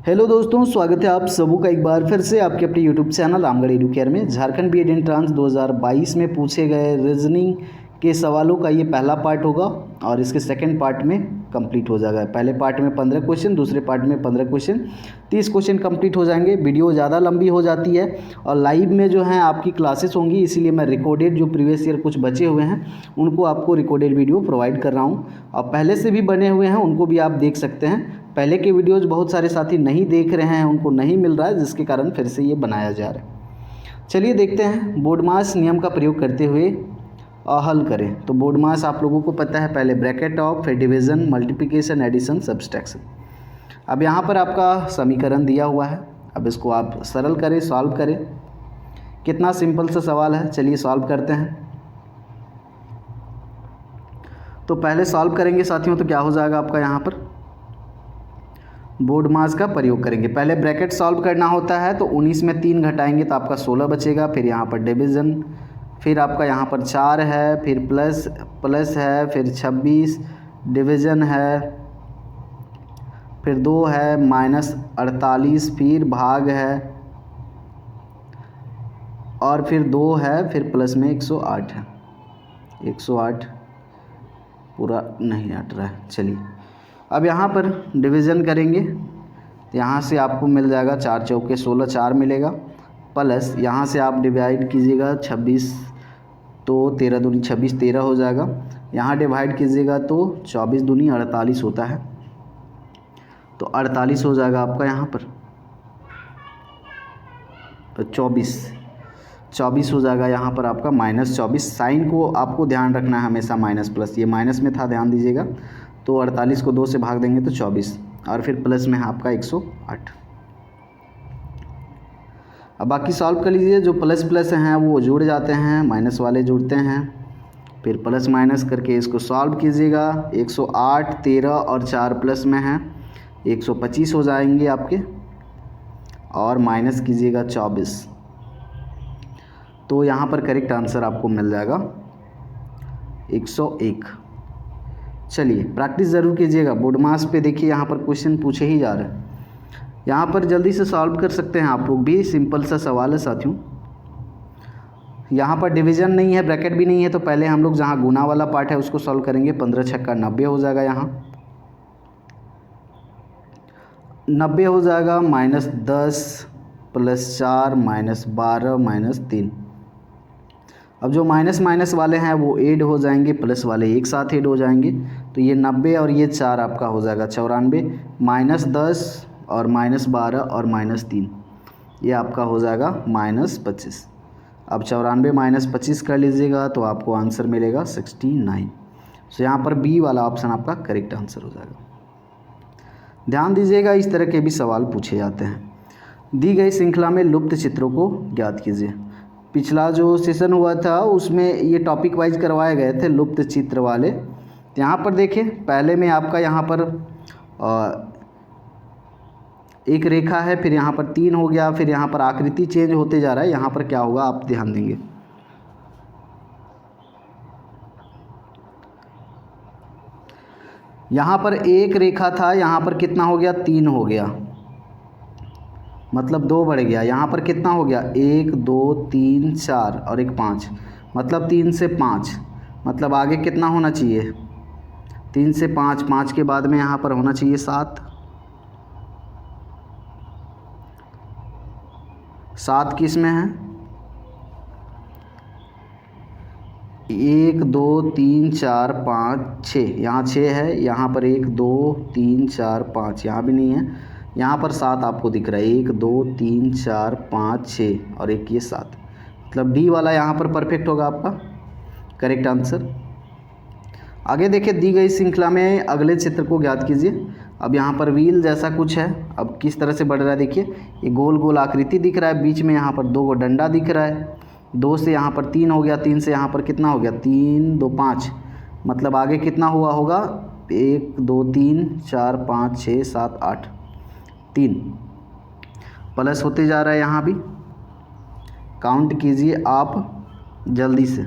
Hello दोस्तों, स्वागत है आप सबों का एक बार फिर से आपके अपने यूट्यूब चैनल रामगढ़ एडुकेयर में। झारखंड बीएड एंट्रांस 2022 में पूछे गए रीजनिंग के सवालों का ये पहला पार्ट होगा और इसके सेकंड पार्ट में कंप्लीट हो जाएगा। पहले पार्ट में 15 क्वेश्चन, दूसरे पार्ट में 15 क्वेश्चन, 30 क्वेश्चन कंप्लीट हो जाएंगे। वीडियो ज़्यादा लंबी हो जाती है और लाइव में जो है आपकी क्लासेस होंगी, इसीलिए मैं रिकॉर्डेड जो प्रीवियस ईयर कुछ बचे हुए हैं उनको आपको रिकॉर्डेड वीडियो प्रोवाइड कर रहा हूँ। और पहले से भी बने हुए हैं उनको भी आप देख सकते हैं। पहले के वीडियोज़ बहुत सारे साथी नहीं देख रहे हैं, उनको नहीं मिल रहा है, जिसके कारण फिर से ये बनाया जा रहा है। चलिए देखते हैं। बोर्ड मास नियम का प्रयोग करते हुए हल करें। तो बोर्ड मास आप लोगों को पता है, पहले ब्रैकेट ऑफ, फिर डिवीज़न, मल्टीप्लिकेशन, एडिशन, सब्सट्रैक्शन। अब यहाँ पर आपका समीकरण दिया हुआ है, अब इसको आप सरल करें, सॉल्व करें। कितना सिंपल सा सवाल है, चलिए सॉल्व करते हैं। तो पहले सॉल्व करेंगे साथियों, तो क्या हो जाएगा आपका, यहाँ पर बोर्ड मास का प्रयोग करेंगे। पहले ब्रैकेट सॉल्व करना होता है, तो 19 में 3 घटाएंगे तो आपका 16 बचेगा। फिर यहाँ पर डिवीज़न, फिर आपका यहाँ पर 4 है, फिर प्लस है, फिर 26, डिवीज़न है, फिर 2 है, माइनस 48, फिर भाग है, और फिर 2 है, फिर प्लस में 108 है। 108 पूरा नहीं हट रहा है। चलिए अब यहाँ पर डिवीज़न करेंगे, यहाँ से आपको मिल जाएगा 4 चौके 16, 4 मिलेगा, प्लस यहाँ से आप डिवाइड कीजिएगा 26, तो 13 दूनी 26, 13 हो जाएगा। यहाँ डिवाइड कीजिएगा तो 24 दूनी 48 होता है, तो 48 हो जाएगा आपका यहाँ पर। 24 हो जाएगा यहाँ पर आपका -24। साइन को आपको ध्यान रखना है हमेशा, माइनस प्लस, ये माइनस में था, ध्यान दीजिएगा। तो 48 को 2 से भाग देंगे तो 24, और फिर प्लस में है आपका 108। अब बाकी सॉल्व कर लीजिए। जो प्लस प्लस हैं वो जुड़ जाते हैं, माइनस वाले जुड़ते हैं, फिर प्लस माइनस करके इसको सॉल्व कीजिएगा। 108, 13 और 4 प्लस में हैं, 125 हो जाएंगे आपके, और माइनस कीजिएगा 24, तो यहाँ पर करेक्ट आंसर आपको मिल जाएगा 101। चलिए प्रैक्टिस ज़रूर कीजिएगा। बोर्ड मास पे देखिए यहाँ पर क्वेश्चन पूछे ही जा रहे हैं, यहाँ पर जल्दी से सॉल्व कर सकते हैं आप लोग भी। सिंपल सा सवाल है साथियों। यहाँ पर डिवीज़न नहीं है, ब्रैकेट भी नहीं है, तो पहले हम लोग जहाँ गुना वाला पार्ट है उसको सॉल्व करेंगे। 15 छक्का 90 हो जाएगा, यहाँ 90 हो जाएगा, -10 + 4 -12 -3। अब जो माइनस माइनस वाले हैं वो ऐड हो जाएंगे, प्लस वाले एक साथ ऐड हो जाएंगे, तो ये 90 और ये 4 आपका हो जाएगा 94, -10 और -12 और -3, ये आपका हो जाएगा -25। अब 94 - 25 कर लीजिएगा तो आपको आंसर मिलेगा 69। तो यहाँ पर बी वाला ऑप्शन आपका करेक्ट आंसर हो जाएगा। ध्यान दीजिएगा, इस तरह के भी सवाल पूछे जाते हैं। दी गई श्रृंखला में लुप्त चित्रों को ज्ञात कीजिए। पिछला जो सेशन हुआ था उसमें ये टॉपिक वाइज करवाए गए थे लुप्त चित्र वाले। यहाँ पर देखें, पहले में आपका यहाँ पर एक रेखा है, फिर यहाँ पर 3 हो गया, फिर यहाँ पर आकृति चेंज होते जा रहा है। यहाँ पर क्या होगा आप ध्यान देंगे, यहाँ पर एक रेखा था, यहाँ पर कितना हो गया, 3 हो गया, मतलब 2 बढ़ गया। यहाँ पर कितना हो गया, 1 2 3 4 और एक 5, मतलब 3 से 5, मतलब आगे कितना होना चाहिए, 3 से 5, 5 के बाद में यहाँ पर होना चाहिए 7, 7 किस में है, 1 2 3 4 5 6, यहाँ 6 है, यहाँ पर 1 2 3 4 5, यहाँ भी नहीं है, यहाँ पर 7 आपको दिख रहा है, 1 2 3 4 5 6 और एक ये 7, मतलब डी वाला यहाँ पर परफेक्ट होगा आपका करेक्ट आंसर। आगे देखिए, दी गई श्रृंखला में अगले चित्र को ज्ञात कीजिए। अब यहाँ पर व्हील जैसा कुछ है, अब किस तरह से बढ़ रहा है देखिए, ये गोल गोल आकृति दिख रहा है, बीच में यहाँ पर 2 डंडा दिख रहा है, 2 से यहाँ पर 3 हो गया, 3 से यहाँ पर कितना हो गया, 3 2 5, मतलब आगे कितना हुआ होगा, 1 2 3 4 5 6 7 8, 3 प्लस होते जा रहा है। यहाँ भी काउंट कीजिए आप जल्दी से,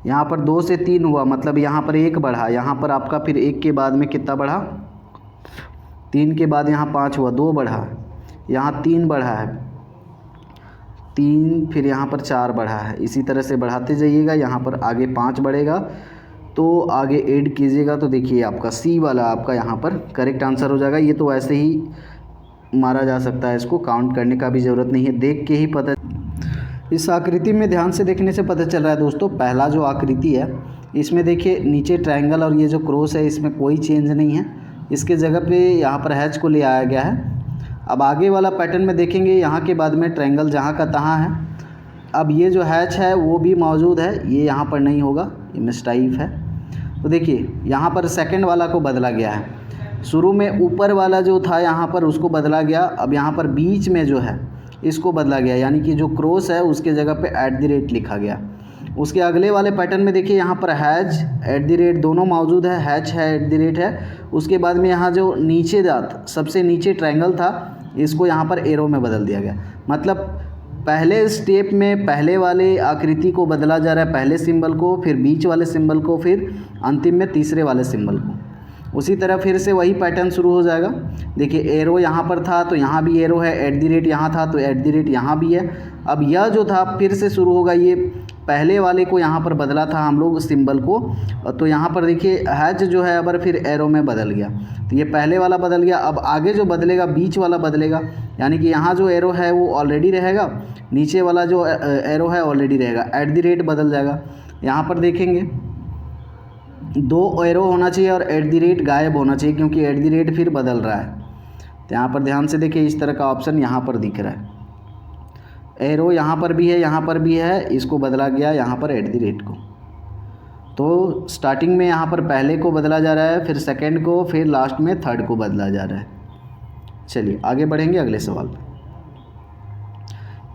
यहाँ पर 2 से 3 हुआ, मतलब यहाँ पर 1 बढ़ा, यहाँ पर आपका फिर 1 के बाद में कितना बढ़ा, 3 के बाद यहाँ 5 हुआ, 2 बढ़ा, यहाँ 3 बढ़ा है, 3, फिर यहाँ पर 4 बढ़ा है। इसी तरह से बढ़ाते जाइएगा, यहाँ पर आगे 5 बढ़ेगा तो आगे ऐड कीजिएगा तो देखिए आपका सी वाला आपका यहाँ पर करेक्ट आंसर हो जाएगा। ये तो वैसे ही मारा जा सकता है, इसको काउंट करने का भी ज़रूरत नहीं है, देख के ही पता। इस आकृति में ध्यान से देखने से पता चल रहा है दोस्तों, पहला जो आकृति है इसमें देखिए नीचे ट्रायंगल और ये जो क्रॉस है इसमें कोई चेंज नहीं है, इसके जगह पे यहाँ पर हैच को ले आया गया है। अब आगे वाला पैटर्न में देखेंगे, यहाँ के बाद में ट्रायंगल जहाँ का तहाँ है। अब ये जो हैच है वो भी मौजूद है, ये यहाँ पर नहीं होगा, ये मिसटाइप है। तो देखिए यहाँ पर सेकंड वाला को बदला गया है, शुरू में ऊपर वाला जो था यहाँ पर उसको बदला गया, अब यहाँ पर बीच में जो है इसको बदला गया, यानी कि जो क्रॉस है उसके जगह पे @ लिखा गया। उसके अगले वाले पैटर्न में देखिए यहाँ पर हैज @ दोनों मौजूद है, हैच है @ है। उसके बाद में यहाँ जो नीचे सबसे नीचे ट्रायंगल था इसको यहाँ पर एरो में बदल दिया गया। मतलब पहले स्टेप में पहले वाले आकृति को बदला जा रहा है, पहले सिंबल को, फिर बीच वाले सिंबल को, फिर अंतिम में तीसरे वाले सिंबल को। उसी तरह फिर से वही पैटर्न शुरू हो जाएगा। देखिए एरो यहाँ पर था तो यहाँ भी एरो है, @ यहाँ था तो @ यहाँ भी है। अब यह जो था फिर से शुरू होगा, ये पहले वाले को यहाँ पर बदला था हम लोग सिंबल को, तो यहाँ पर देखिए हैज जो है अब फिर एरो में बदल गया, तो ये पहले वाला बदल गया। अब आगे जो बदलेगा बीच वाला बदलेगा, यानी कि यहाँ जो एरो है वो ऑलरेडी रहेगा, नीचे वाला जो एरो है ऑलरेडी रहेगा, @ बदल जाएगा। यहाँ पर देखेंगे 2 एरो होना चाहिए और @ गायब होना चाहिए, क्योंकि @ फिर बदल रहा है। तो यहाँ पर ध्यान से देखिए, इस तरह का ऑप्शन यहाँ पर दिख रहा है, एरो यहाँ पर भी है, यहाँ पर भी है, इसको बदला गया यहाँ पर @ को। तो स्टार्टिंग में यहाँ पर पहले को बदला जा रहा है, फिर सेकंड को, फिर लास्ट में थर्ड को बदला जा रहा है। चलिए आगे बढ़ेंगे अगले सवाल पर।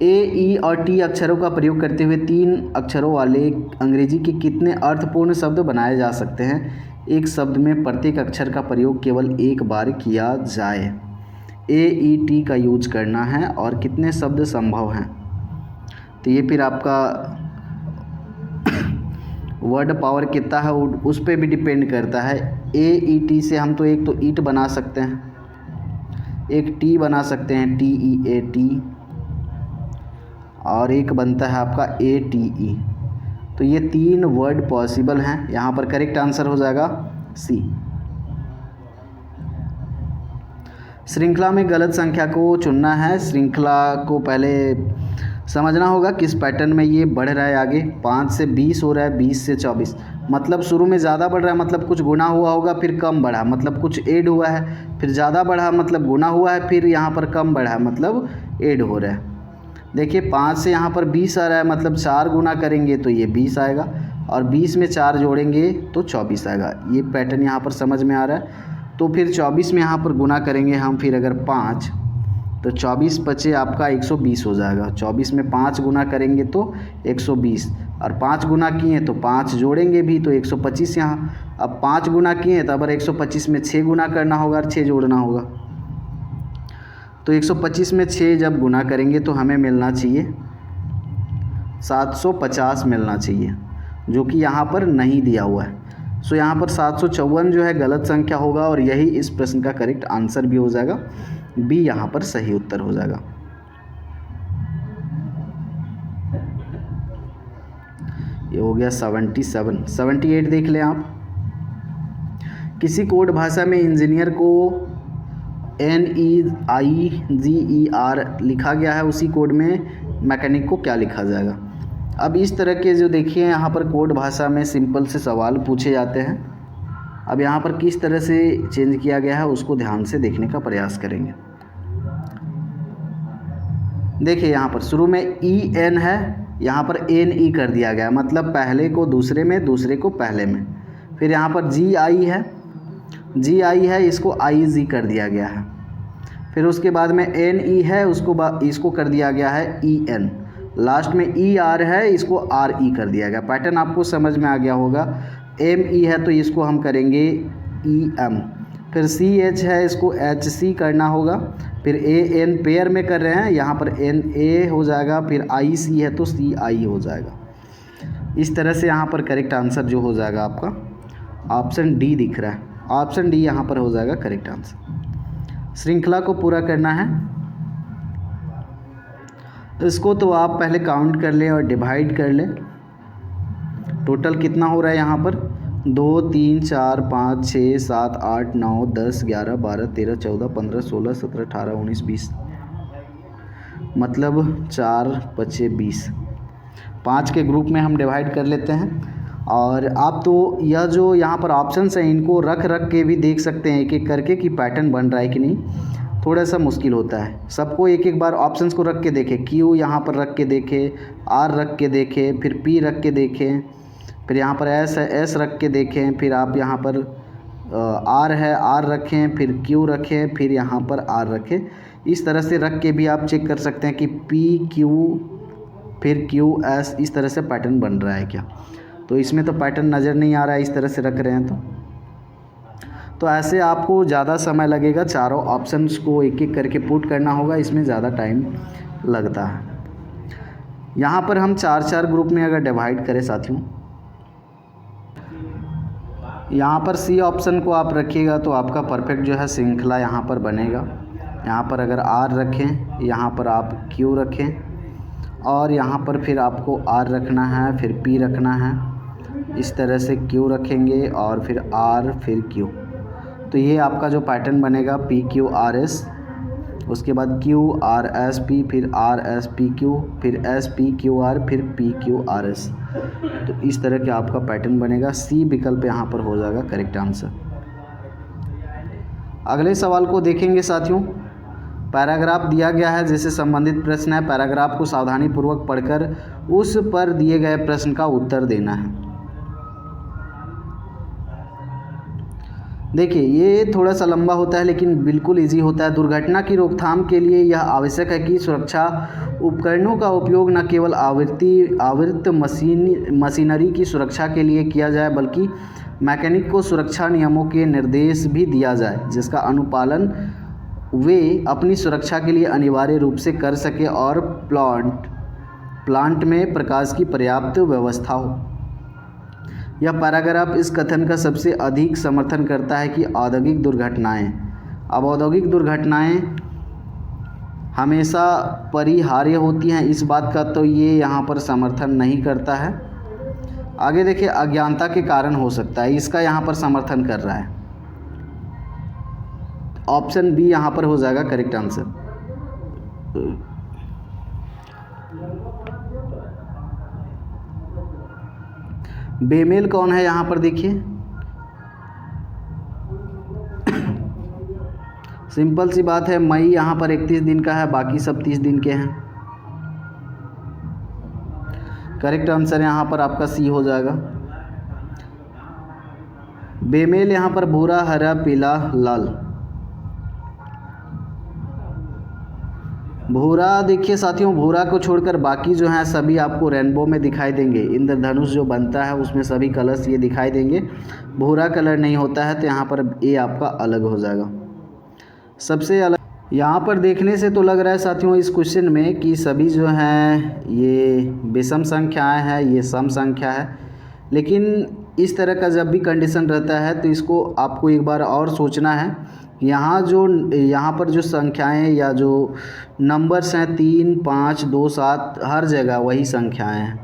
ए, ई और टी अक्षरों का प्रयोग करते हुए 3 अक्षरों वाले अंग्रेजी के कितने अर्थपूर्ण शब्द बनाए जा सकते हैं? एक शब्द में प्रत्येक अक्षर का प्रयोग केवल एक बार किया जाए। ए, ई, टी का यूज करना है और कितने शब्द संभव हैं? तो ये फिर आपका वर्ड पावर कितना है उस पर भी डिपेंड करता है। ए, ई, टी से हम तो एक तो ईट बना सकते हैं, एक टी बना सकते हैं, TEAT, और एक बनता है आपका ATE। तो ये 3 वर्ड पॉसिबल हैं। यहाँ पर करेक्ट आंसर हो जाएगा C। श्रृंखला में गलत संख्या को चुनना है। श्रृंखला को पहले समझना होगा किस पैटर्न में ये बढ़ रहा है आगे। 5 से 20 हो रहा है, 20 से 24, मतलब शुरू में ज़्यादा बढ़ रहा है, मतलब कुछ गुना हुआ होगा, फिर कम बढ़ा, मतलब कुछ ऐड हुआ है, फिर ज़्यादा बढ़ा मतलब गुना हुआ है, फिर यहाँ पर कम बढ़ा मतलब ऐड हो रहा है। देखिए 5 से यहाँ पर 20 आ रहा है, मतलब 4 गुना करेंगे तो ये 20 आएगा, और 20 में 4 जोड़ेंगे तो 24 आएगा। ये पैटर्न यहाँ पर समझ में आ रहा है। तो फिर 24 में यहाँ पर गुना करेंगे हम, फिर अगर 5 तो 24 बचे आपका 120 हो जाएगा। 24 में 5 गुना करेंगे तो 120, और 5 गुना किए तो 5 जोड़ेंगे भी तो 125 यहाँ। अब 5 गुना किए तो अब 125 में 6 गुना करना होगा और 6 जोड़ना होगा। तो 125 में 6 जब गुना करेंगे तो हमें मिलना चाहिए 750 मिलना चाहिए, जो कि यहाँ पर नहीं दिया हुआ है। सो यहाँ पर 754 जो है गलत संख्या होगा, और यही इस प्रश्न का करेक्ट आंसर भी हो जाएगा। बी यहाँ पर सही उत्तर हो जाएगा। ये हो गया 77। 78 देख लें आप। किसी कोड भाषा में इंजीनियर को NEIGER लिखा गया है, उसी कोड में मैकेनिक को क्या लिखा जाएगा? अब इस तरह के जो देखिए यहाँ पर कोड भाषा में सिंपल से सवाल पूछे जाते हैं। अब यहाँ पर किस तरह से चेंज किया गया है उसको ध्यान से देखने का प्रयास करेंगे। देखिए यहाँ पर शुरू में EN है, यहाँ पर NE कर दिया गया, मतलब पहले को दूसरे में, दूसरे को पहले में। फिर यहाँ पर GI है, इसको IG कर दिया गया है। फिर उसके बाद में NE है, इसको कर दिया गया है EN। लास्ट में ER है, इसको RE कर दिया गया। पैटर्न आपको समझ में आ गया होगा। ME है तो इसको हम करेंगे EM। फिर CH है, इसको HC करना होगा। फिर AN पेयर में कर रहे हैं, यहाँ पर NA हो जाएगा। फिर IC है तो CI हो जाएगा। इस तरह से यहाँ पर करेक्ट आंसर जो हो जाएगा आपका ऑप्शन डी दिख रहा है। ऑप्शन डी यहाँ पर हो जाएगा करेक्ट आंसर। श्रृंखला को पूरा करना है। इसको तो आप पहले काउंट कर लें और डिवाइड कर लें। टोटल कितना हो रहा है यहाँ पर 2 3 4 5 6 7 8 9 10 11 12 13 14 15 16 17 18 19 20, मतलब 4 5 20। 5 के ग्रुप में हम डिवाइड कर लेते हैं। और आप तो यह जो यहाँ पर ऑप्शंस हैं इनको रख रख के भी देख सकते हैं एक एक करके कि पैटर्न बन रहा है कि नहीं। थोड़ा सा मुश्किल होता है, सबको एक एक बार ऑप्शंस को रख के देखें। क्यू यहाँ पर रख के देखें, आर रख के देखें, फिर पी रख के देखें, फिर यहाँ पर एस रख के देखें, फिर आप यहाँ पर आर है आर रखें, फिर क्यू रखें, फिर यहाँ पर आर रखें। इस तरह से रख के भी आप चेक कर सकते हैं कि पी क्यू फिर क्यू एस इस तरह से पैटर्न बन रहा है क्या। तो इसमें तो पैटर्न नज़र नहीं आ रहा है, इस तरह से रख रहे हैं तो ऐसे आपको ज़्यादा समय लगेगा। चारों ऑप्शंस को एक एक करके पुट करना होगा, इसमें ज़्यादा टाइम लगता है। यहाँ पर हम 4 ग्रुप में अगर डिवाइड करें साथियों, यहाँ पर सी ऑप्शन को आप रखिएगा तो आपका परफेक्ट जो है श्रृंखला यहाँ पर बनेगा। यहाँ पर अगर आर रखें, यहाँ पर आप क्यू रखें और यहाँ पर फिर आपको आर रखना है, फिर पी रखना है। इस तरह से क्यू रखेंगे और फिर आर फिर क्यू, तो ये आपका जो पैटर्न बनेगा पी क्यू आर एस, उसके बाद क्यू आर एस पी, फिर आर एस पी क्यू, फिर एस पी क्यू आर, फिर पी क्यू आर एस। तो इस तरह का आपका पैटर्न बनेगा। सी विकल्प यहाँ पर हो जाएगा करेक्ट आंसर। अगले सवाल को देखेंगे साथियों। पैराग्राफ दिया गया है जिससे संबंधित प्रश्न है। पैराग्राफ को सावधानीपूर्वक पढ़कर उस पर दिए गए प्रश्न का उत्तर देना है। देखिए ये थोड़ा सा लंबा होता है लेकिन बिल्कुल इजी होता है। दुर्घटना की रोकथाम के लिए यह आवश्यक है कि सुरक्षा उपकरणों का उपयोग न केवल आवृत्त मशीनरी की सुरक्षा के लिए किया जाए बल्कि मैकेनिक को सुरक्षा नियमों के निर्देश भी दिया जाए जिसका अनुपालन वे अपनी सुरक्षा के लिए अनिवार्य रूप से कर सके और प्लांट में प्रकाश की पर्याप्त व्यवस्था हो। यह पैराग्राफ इस कथन का सबसे अधिक समर्थन करता है कि औद्योगिक दुर्घटनाएं, अब औद्योगिक दुर्घटनाएं हमेशा परिहार्य होती हैं, इस बात का तो ये यहाँ पर समर्थन नहीं करता है। आगे देखिए, अज्ञानता के कारण हो सकता है, इसका यहाँ पर समर्थन कर रहा है। ऑप्शन बी यहाँ पर हो जाएगा करेक्ट आंसर। बेमेल कौन है यहाँ पर देखिए, सिंपल सी बात है, मई यहाँ पर 31 दिन का है, बाकी सब 30 दिन के हैं। करेक्ट आंसर यहाँ पर आपका सी हो जाएगा। बेमेल यहाँ पर भूरा, हरा, पीला, लाल। भूरा देखिए साथियों, भूरा को छोड़कर बाकी जो हैं सभी आपको रेनबो में दिखाई देंगे। इंद्रधनुष जो बनता है उसमें सभी कलर्स ये दिखाई देंगे। भूरा कलर नहीं होता है तो यहाँ पर ए आपका अलग हो जाएगा, सबसे अलग। यहाँ पर देखने से तो लग रहा है साथियों इस क्वेश्चन में कि सभी जो हैं ये विषम संख्याएं हैं, ये सम संख्या है। लेकिन इस तरह का जब भी कंडीशन रहता है तो इसको आपको एक बार और सोचना है। यहाँ पर जो संख्याएं या जो नंबर्स हैं 3, 5, 2, 7 हर जगह वही संख्याएं हैं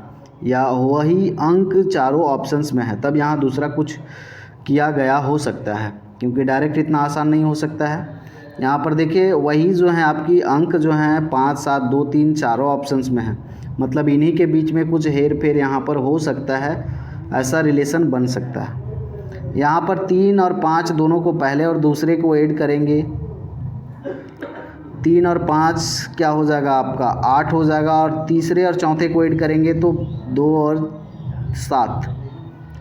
या वही अंक चारों ऑप्शंस में है, तब यहाँ दूसरा कुछ किया गया हो सकता है क्योंकि डायरेक्ट इतना आसान नहीं हो सकता है। यहाँ पर देखिए वही जो है आपकी अंक जो हैं 5, 7, 2, 3 चारों ऑप्शंस में है, मतलब इन्हीं के बीच में कुछ हेर फेर यहाँ पर हो सकता है, ऐसा रिलेशन बन सकता है। यहाँ पर 3 और 5 दोनों को पहले और दूसरे को ऐड करेंगे, 3 और 5 क्या हो जाएगा आपका 8 हो जाएगा, और तीसरे और चौथे को ऐड करेंगे तो 2 और 7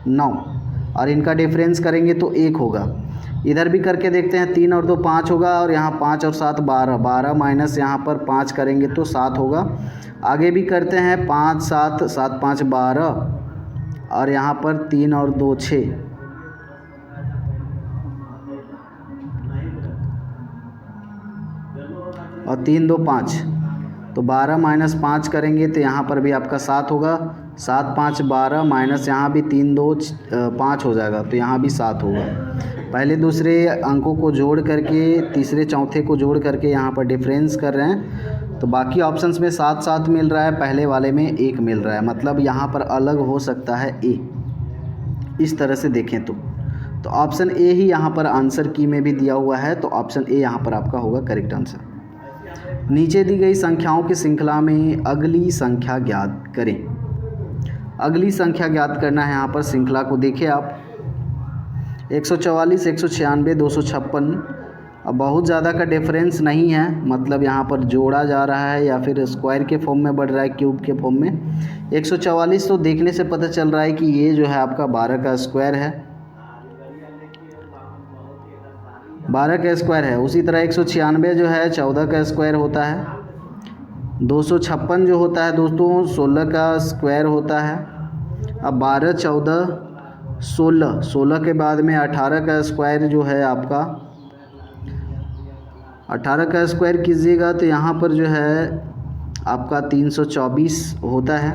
9, और इनका डिफरेंस करेंगे तो 1 होगा। इधर भी करके देखते हैं, 3 और 2 5 होगा, और यहाँ 5 और 7 12 माइनस यहाँ पर 5 करेंगे तो 7 होगा। आगे भी करते हैं 5 7 7 5 12, और यहाँ पर 3 और 2 6, और 3 2 5, तो 12 माइनस 5 करेंगे तो यहाँ पर भी आपका 7 होगा। 7 5 12 माइनस यहाँ भी 3 2 5 हो जाएगा, तो यहाँ भी 7 होगा। पहले दूसरे अंकों को जोड़ करके तीसरे चौथे को जोड़ करके यहाँ पर डिफरेंस कर रहे हैं, तो बाकी ऑप्शंस में 7 7 मिल रहा है, पहले वाले में 1 मिल रहा है, मतलब यहाँ पर अलग हो सकता है ए। इस तरह से देखें तो ऑप्शन ए ही यहाँ पर आंसर की में भी दिया हुआ है, तो ऑप्शन ए यहाँ पर आपका होगा करेक्ट आंसर। नीचे दी गई संख्याओं की श्रृंखला में अगली संख्या ज्ञात करें। अगली संख्या ज्ञात करना है, यहाँ पर श्रृंखला को देखें आप 144 196 256। अब बहुत ज़्यादा का डिफरेंस नहीं है, मतलब यहाँ पर जोड़ा जा रहा है या फिर स्क्वायर के फॉर्म में बढ़ रहा है, क्यूब के फॉर्म में। 144 तो देखने से पता चल रहा है कि ये जो है आपका 12 का स्क्वायर है, 12 का स्क्वायर है। उसी तरह 196 जो है 14 का स्क्वायर होता है। 256 जो होता है दोस्तों 16 का स्क्वायर होता है। अब 12 14 16, 16 के बाद में 18 का स्क्वायर जो है आपका, 18 का स्क्वायर कीजिएगा तो यहाँ पर जो है आपका 324 होता है।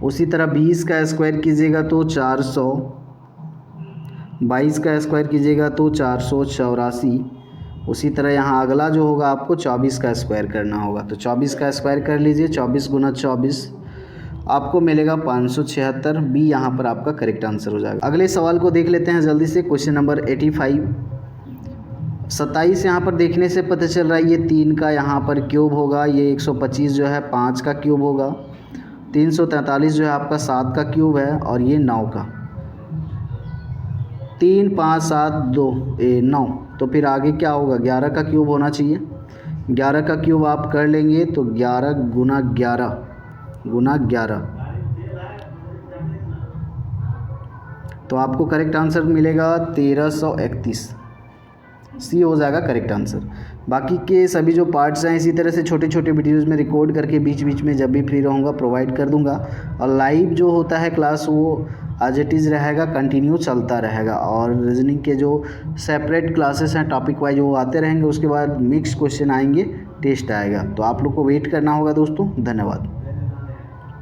उसी तरह 20 का स्क्वायर कीजिएगा तो 400, 22 का स्क्वायर कीजिएगा तो 484। उसी तरह यहाँ अगला जो होगा आपको 24 का स्क्वायर करना होगा, तो 24 का स्क्वायर कर लीजिए। 24 गुना 24 आपको मिलेगा 576। बी यहाँ पर आपका करेक्ट आंसर हो जाएगा। अगले सवाल को देख लेते हैं जल्दी से। Question number 85। 27 यहाँ पर देखने से पता चल रहा है ये 3 का यहाँ पर क्यूब होगा, ये 125 जो है 5 का क्यूब होगा, 343 जो है आपका 7 का क्यूब है, और ये 9 का। 3 5 7 2 9, तो फिर आगे क्या होगा, 11 का क्यूब होना चाहिए। 11 का क्यूब आप कर लेंगे तो 11 गुना 11 गुना 11, तो आपको करेक्ट आंसर मिलेगा 1331। सी हो जाएगा करेक्ट आंसर। बाकी के सभी जो पार्ट्स हैं इसी तरह से छोटे छोटे वीडियोज़ में रिकॉर्ड करके बीच बीच में जब भी फ्री रहूँगा प्रोवाइड कर दूँगा। और लाइव जो होता है क्लास वो एज इट इज़ रहेगा, कंटिन्यू चलता रहेगा। और रीजनिंग के जो सेपरेट क्लासेस हैं टॉपिक वाइज वो आते रहेंगे। उसके बाद मिक्स क्वेश्चन आएंगे, टेस्ट आएगा, तो आप लोग को वेट करना होगा दोस्तों। धन्यवाद।